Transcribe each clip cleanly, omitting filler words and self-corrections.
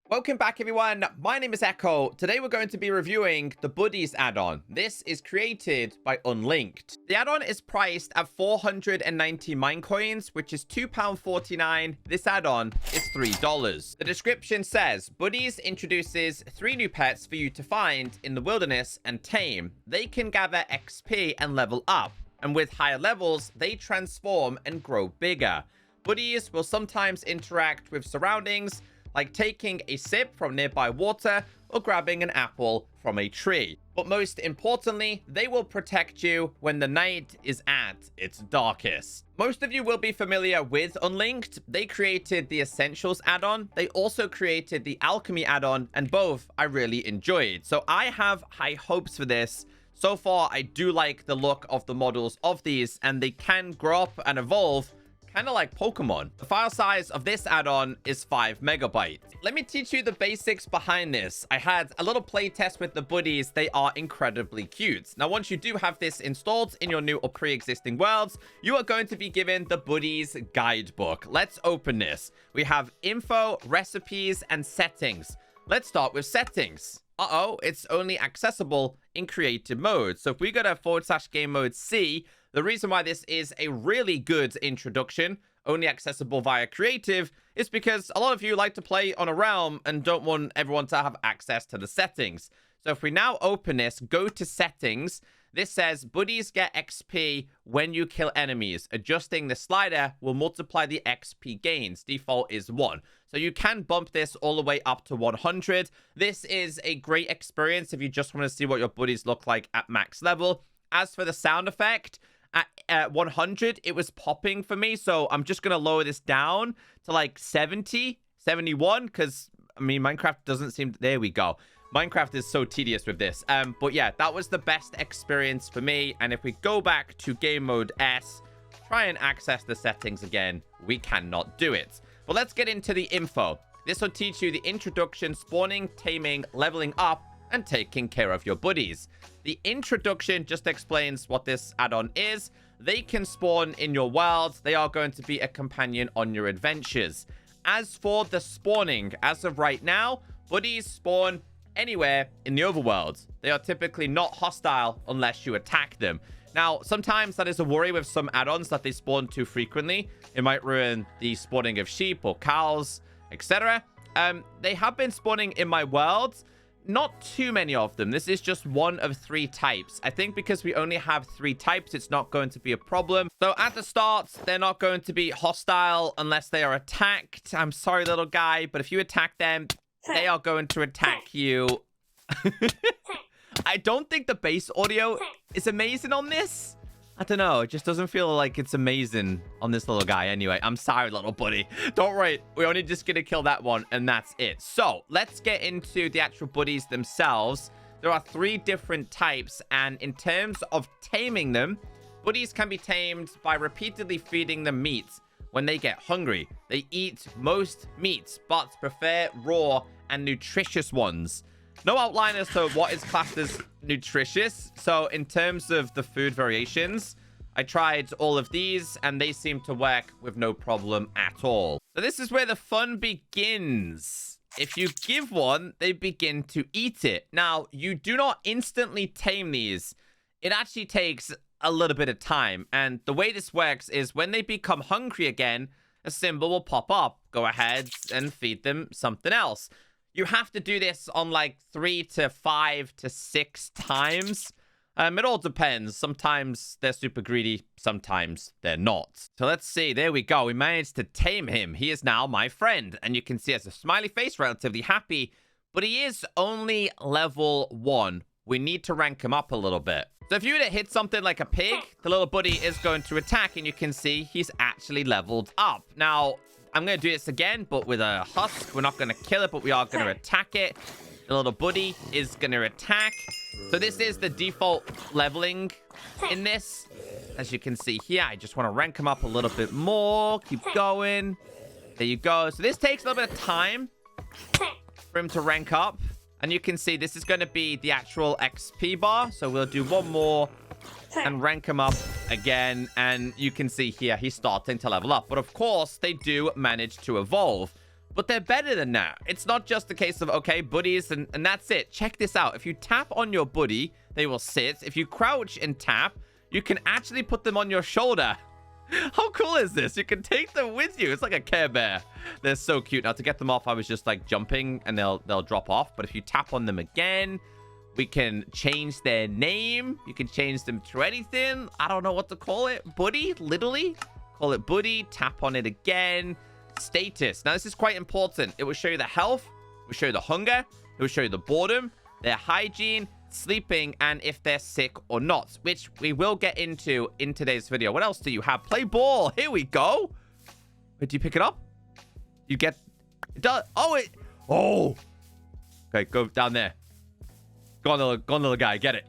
Welcome back, everyone. My name is Echo. Today we're going to be reviewing the Buddies add-on. This is created by Unlinked. The add-on is priced at 490 Minecoins, which is £2.49. This add-on is $3. The description says, Buddies introduces 3 new pets for you to find in the wilderness and tame. They can gather XP and level up, and with higher levels, they transform and grow bigger. Buddies will sometimes interact with surroundings, like taking a sip from nearby water or grabbing an apple from a tree. But most importantly, they will protect you when the night is at its darkest. Most of you will be familiar with Unlinked. They created the Essentials add-on. They also created the Alchemy add-on, and both I really enjoyed. So I have high hopes for this. So far, I do like the look of the models of these, and they can grow up and evolve kind of like Pokemon. The file size of this add-on is 5 megabytes. Let me teach you the basics behind this. I had a little play test with the Buddies. They are incredibly cute. Now, once you do have this installed in your new or pre-existing worlds, you are going to be given the Buddies guidebook. Let's open this. We have info, recipes, and settings. Let's start with settings. It's only accessible in creative mode. So if we go to /game mode C, the reason why this is a really good introduction, only accessible via creative, is because a lot of you like to play on a realm and don't want everyone to have access to the settings. So if we now open this, go to settings, this says Buddies get XP when you kill enemies. Adjusting the slider will multiply the XP gains. Default is 1. So you can bump this all the way up to 100. This is a great experience if you just want to see what your buddies look like at max level. As for the sound effect, at 100, it was popping for me. So I'm just going to lower this down to like 70, 71, because, I mean, Minecraft doesn't seem... There we go. Minecraft is so tedious with this. But yeah, that was the best experience for me. And if we go back to game mode S, try and access the settings again, we cannot do it. But let's get into the info. This will teach you the introduction, spawning, taming, leveling up, and taking care of your buddies. The introduction just explains what this add-on is. They can spawn in your world. They are going to be a companion on your adventures. As for the spawning, as of right now, buddies spawn anywhere in the overworld. They are typically not hostile unless you attack them. Now, sometimes that is a worry with some add-ons that they spawn too frequently. It might ruin the spawning of sheep or cows, etc. They have been spawning in my world. Not too many of them. This is just one of 3 types. I think because we only have 3 types, it's not going to be a problem. So at the start, they're not going to be hostile unless they are attacked. I'm sorry, little guy, but if you attack them, they are going to attack you. I don't think the bass audio is amazing on this. I don't know. It just doesn't feel like it's amazing on this little guy. Anyway, I'm sorry, little buddy. Don't worry. We're only just going to kill that one, and that's it. So let's get into the actual buddies themselves. There are 3 different types, and in terms of taming them, buddies can be tamed by repeatedly feeding them meat when they get hungry. They eat most meats, but prefer raw and nutritious ones. No outline as to what is classed as nutritious. So in terms of the food variations, I tried all of these and they seem to work with no problem at all. So this is where the fun begins. If you give one, they begin to eat it. Now, you do not instantly tame these. It actually takes a little bit of time. And the way this works is when they become hungry again, a symbol will pop up. Go ahead and feed them something else. You have to do this on like 3 to 5 to 6 times. It all depends. Sometimes they're super greedy. Sometimes they're not. So let's see. There we go. We managed to tame him. He is now my friend. And you can see he has a smiley face, relatively happy. But he is only level 1. We need to rank him up a little bit. So if you were to hit something like a pig, the little buddy is going to attack. And you can see he's actually leveled up. Now, I'm going to do this again, but with a husk. We're not going to kill it, but we are going to attack it. The little buddy is going to attack. So this is the default leveling in this. As you can see here, I just want to rank him up a little bit more. Keep going. There you go. So this takes a little bit of time for him to rank up. And you can see this is going to be the actual XP bar. So we'll do one more and rank him up again. And you can see here, he's starting to level up. But of course, they do manage to evolve. But they're better than that. It's not just a case of, okay, buddies, and that's it. Check this out. If you tap on your buddy, they will sit. If you crouch and tap, you can actually put them on your shoulder. How cool is this? You can take them with you. It's like a Care Bear. They're so cute. Now, to get them off, I was just like jumping and they'll drop off. But if you tap on them again, we can change their name. You can change them to anything. I don't know what to call it. Buddy, literally. Call it Buddy. Tap on it again. Status. Now, this is quite important. It will show you the health. It will show you the hunger. It will show you the boredom, their hygiene, sleeping, and if they're sick or not, which we will get into in today's video. What else do you have? Play ball. Here we go. Wait, do you pick it up? You get it does. Oh, okay, go down there. Go on, little guy. Get it.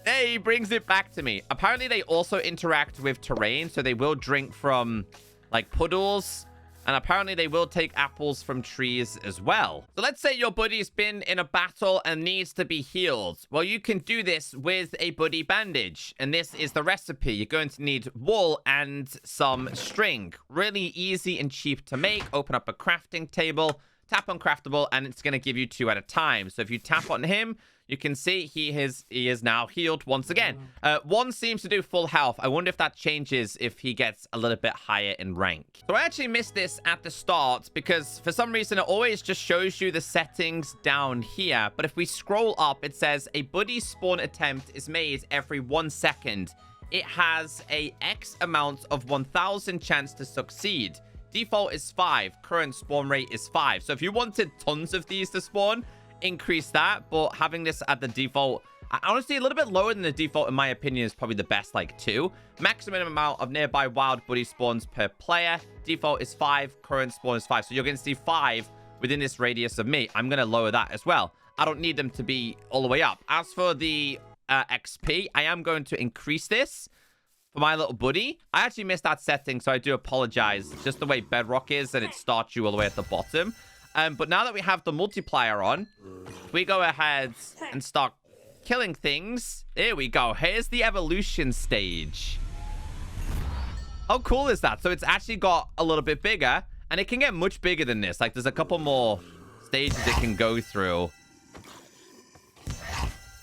Hey, he brings it back to me. Apparently they also interact with terrain, so they will drink from like puddles. And apparently they will take apples from trees as well. So let's say your buddy's been in a battle and needs to be healed. Well, you can do this with a buddy bandage. And this is the recipe. You're going to need wool and some string. Really easy and cheap to make. Open up a crafting table, tap on craftable, and it's going to give you 2 at a time. So if you tap on him, you can see he is now healed once again. 1 seems to do full health. I wonder if that changes if he gets a little bit higher in rank. So I actually missed this at the start because for some reason it always just shows you the settings down here. But if we scroll up, it says a buddy spawn attempt is made every 1 second. It has a X amount of 1,000 chance to succeed. Default is 5. Current spawn rate is 5. So if you wanted tons of these to spawn, increase that, but having this at the default, honestly, a little bit lower than the default, in my opinion, is probably the best, like 2. Maximum amount of nearby wild buddy spawns per player. Default is 5. Current spawn is 5. So you're going to see 5 within this radius of me. I'm going to lower that as well. I don't need them to be all the way up. As for the XP, I am going to increase this for my little buddy. I actually missed that setting, so I do apologize. It's just the way Bedrock is, and it starts you all the way at the bottom. But now that we have the multiplier on, we go ahead and start killing things. There we go. Here's the evolution stage. How cool is that? So it's actually got a little bit bigger, and it can get much bigger than this. Like, there's a couple more stages it can go through.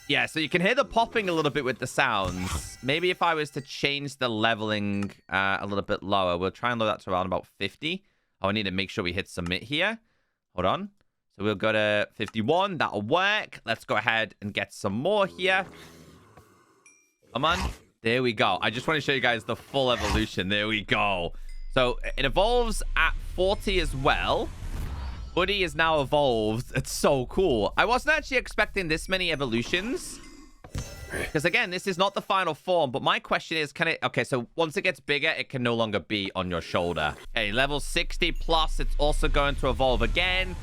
Yeah, so you can hear the popping a little bit with the sounds. Maybe if I was to change the leveling a little bit lower, we'll try and lower that to around about 50. Oh, I need to make sure we hit submit here. Hold on. So we'll go to 51. That'll work. Let's go ahead and get some more here. Come on. There we go. I just want to show you guys the full evolution. There we go. So it evolves at 40 as well. Buddy is now evolved. It's so cool. I wasn't actually expecting this many evolutions. Because again, this is not the final form. But my question is, can it... Okay, so once it gets bigger, it can no longer be on your shoulder. Okay, level 60 plus. It's also going to evolve again.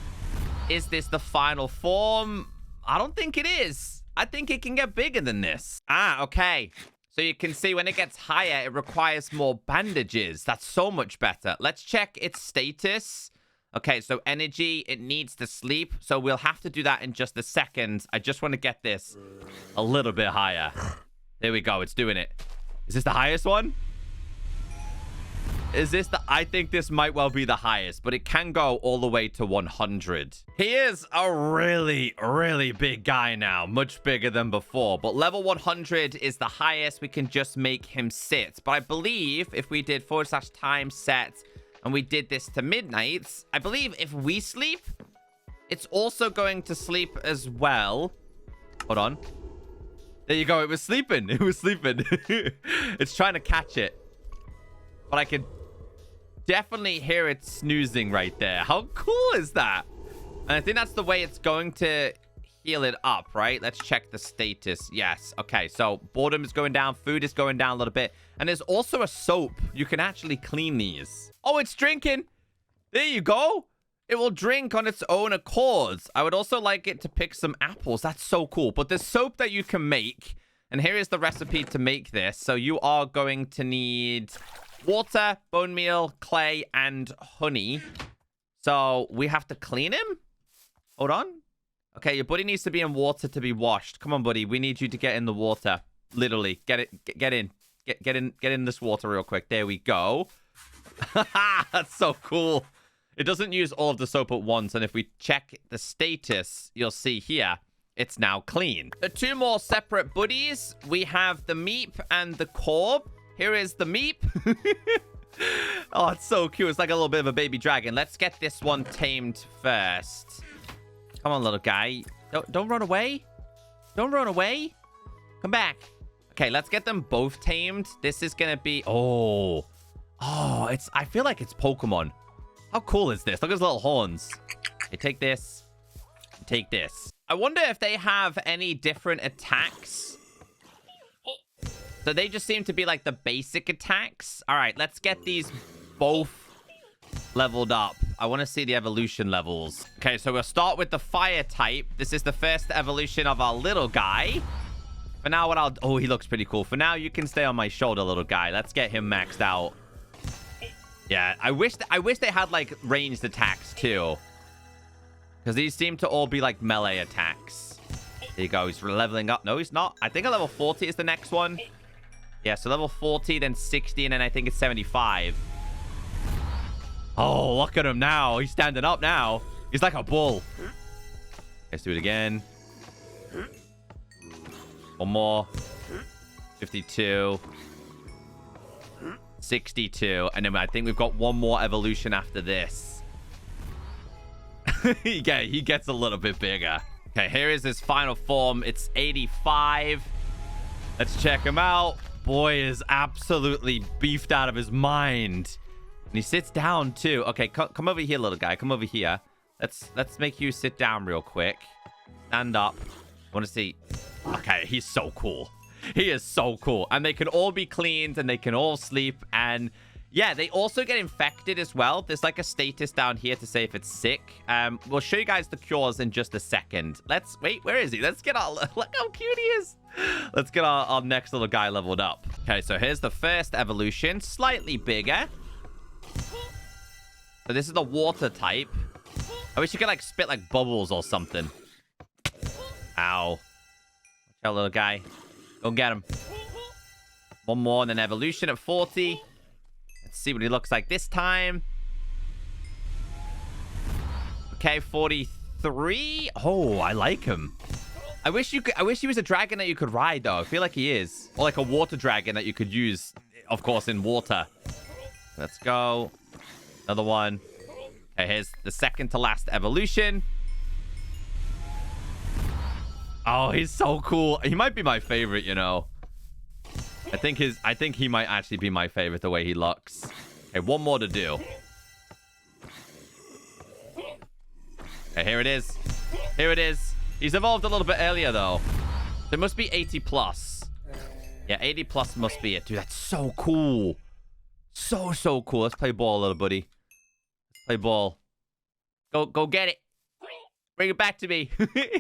Is this the final form? I don't think it is. I think it can get bigger than this. Ah, okay. So you can see when it gets higher, it requires more bandages. That's so much better. Let's check its status. Okay, so energy, it needs to sleep. So we'll have to do that in just a second. I just want to get this a little bit higher. There we go. It's doing it. Is this the highest one? Is this the... I think this might well be the highest, but it can go all the way to 100. He is a really, really big guy now. Much bigger than before. But level 100 is the highest. We can just make him sit. But I believe if we did /time set... and we did this to midnight, I believe if we sleep, it's also going to sleep as well. Hold on. There you go. It was sleeping. It was sleeping. It's trying to catch it. But I can definitely hear it snoozing right there. How cool is that? And I think that's the way it's going to heal it up, right? Let's check the status. Yes. Okay, so boredom is going down. Food is going down a little bit. And there's also a soap. You can actually clean these. Oh, it's drinking. There you go. It will drink on its own accord. I would also like it to pick some apples. That's so cool. But there's soap that you can make. And here is the recipe to make this. So you are going to need water, bone meal, clay, and honey. So we have to clean him? Hold on. Okay, your buddy needs to be in water to be washed. Come on, buddy. We need you to get in the water. Literally. Get in. Get in this water real quick. There we go. That's so cool. It doesn't use all of the soap at once. And if we check the status, you'll see here, it's now clean. The two more separate buddies, we have the Meep and the Corb. Here is the Meep. Oh, it's so cute. It's like a little bit of a baby dragon. Let's get this one tamed first. Come on, little guy. Don't run away. Don't run away. Come back. Okay, let's get them both tamed. This is going to be... Oh, I feel like it's Pokemon. How cool is this? Look at his little horns. Okay, take this. Take this. I wonder if they have any different attacks. So they just seem to be like the basic attacks. All right, let's get these both leveled up. I want to see the evolution levels. Okay, so we'll start with the fire type. This is the first evolution of our little guy. For now, what I'll... Oh, he looks pretty cool. For now, you can stay on my shoulder, little guy. Let's get him maxed out. Yeah, I wish they had, like, ranged attacks, too. Because these seem to all be, like, melee attacks. There you go. He's leveling up. No, he's not. I think a level 40 is the next one. Yeah, so level 40, then 60, and then I think it's 75. Oh, look at him now. He's standing up now. He's like a bull. Let's do it again. One more. 52. 62. And then I think we've got one more evolution after this. He gets a little bit bigger. Okay, here is his final form. It's 85. Let's check him out. Boy is absolutely beefed out of his mind. And he sits down too. Okay, come over here, little guy. Come over here. Let's make you sit down real quick. Stand up. I want to see. Okay, he's so cool. He is so cool. And they can all be cleaned and they can all sleep. And yeah, they also get infected as well. There's like a status down here to say if it's sick. We'll show you guys the cures in just a second. Wait, where is he? Let's get our... Look how cute he is. Let's get our next little guy leveled up. Okay, so here's the first evolution. Slightly bigger. So this is the water type. I wish you could like spit like bubbles or something. Ow. Watch out, little guy. Go get him. One more and then evolution at 40. Let's see what he looks like this time. Okay, 43. Oh, I like him. I wish he was a dragon that you could ride, though. I feel like he is. Or like a water dragon that you could use, of course, in water. Let's go. Another one. Okay, here's the second to last evolution. Oh, he's so cool. He might be my favorite, you know. I think he might actually be my favorite the way he looks. Okay, one more to do. Okay, here it is. Here it is. He's evolved a little bit earlier, though. So it must be 80 plus. Yeah, 80 plus must be it. Dude, that's so cool. So cool. Let's play ball, little buddy. Let's play ball. Go get it. Bring it back to me.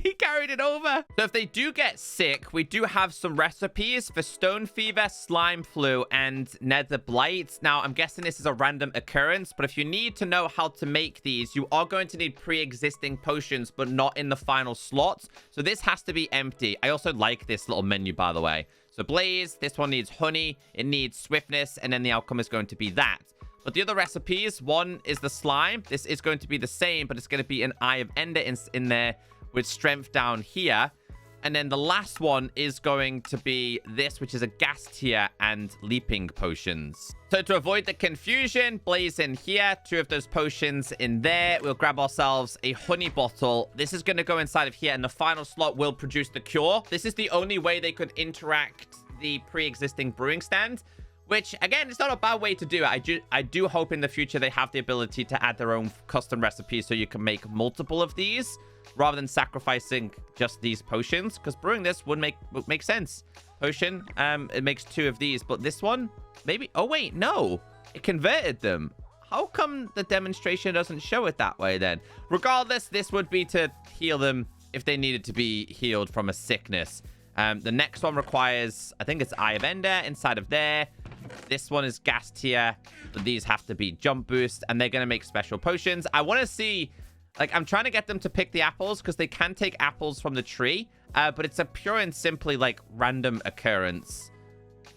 He carried it over. So if they do get sick, we do have some recipes for stone fever, slime flu, and nether blight. Now, I'm guessing this is a random occurrence, but if you need to know how to make these, you are going to need pre-existing potions, but not in the final slots. So this has to be empty. I also like this little menu, by the way. So blaze, this one needs honey, it needs swiftness, and then the outcome is going to be that. But the other recipes, one is the slime. This is going to be the same, but it's going to be an Eye of Ender in there with strength down here. And then the last one is going to be this, which is a gas tier and leaping potions. So to avoid the confusion, blaze in here, 2 of those potions in there. We'll grab ourselves a honey bottle. This is going to go inside of here, and the final slot will produce the cure. This is the only way they could interact the pre-existing brewing stand. Which, again, it's not a bad way to do it. I do hope in the future they have the ability to add their own custom recipes so you can make multiple of these rather than sacrificing just these potions. Because brewing this would make sense. Potion, it makes 2 of these. But this one, maybe... Oh, wait, no. It converted them. How come the demonstration doesn't show it that way then? Regardless, this would be to heal them if they needed to be healed from a sickness. The next one requires, I think it's Eye of Ender inside of there. This one is gas tier, but these have to be jump boost, and they're going to make special potions. I want to see, like, I'm trying to get them to pick the apples because they can take apples from the tree, but it's a pure and simply, like, random occurrence.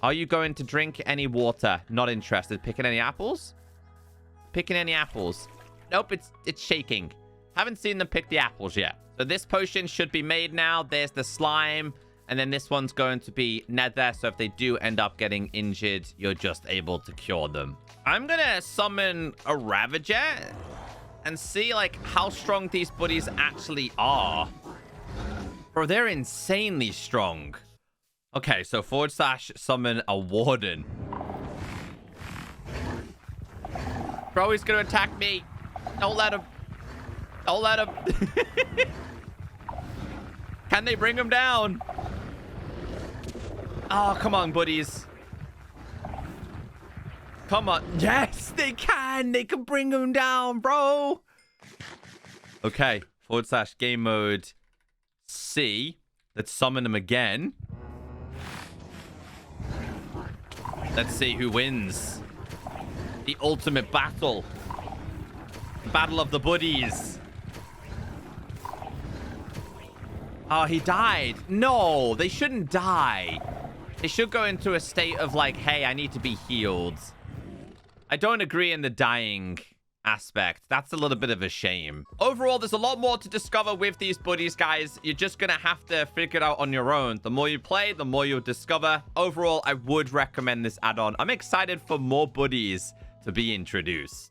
Are you going to drink any water? Not interested. Picking any apples? Picking any apples. Nope, it's shaking. Haven't seen them pick the apples yet. So this potion should be made now. There's the slime. And then this one's going to be nether. So if they do end up getting injured, you're just able to cure them. I'm going to summon a Ravager and see, like, how strong these buddies actually are. Bro, they're insanely strong. Okay, so / summon a Warden. Bro, he's going to attack me. Don't let him. Don't let him. Can they bring him down? Oh, come on, buddies. Come on. Yes, they can. They can bring him down, bro. Okay. / game mode C. Let's summon him again. Let's see who wins. The ultimate battle. The battle of the buddies. Oh, he died. No, they shouldn't die. They should go into a state of like, hey, I need to be healed. I don't agree in the dying aspect. That's a little bit of a shame. Overall, there's a lot more to discover with these buddies, guys. You're just going to have to figure it out on your own. The more you play, the more you'll discover. Overall, I would recommend this add-on. I'm excited for more buddies to be introduced.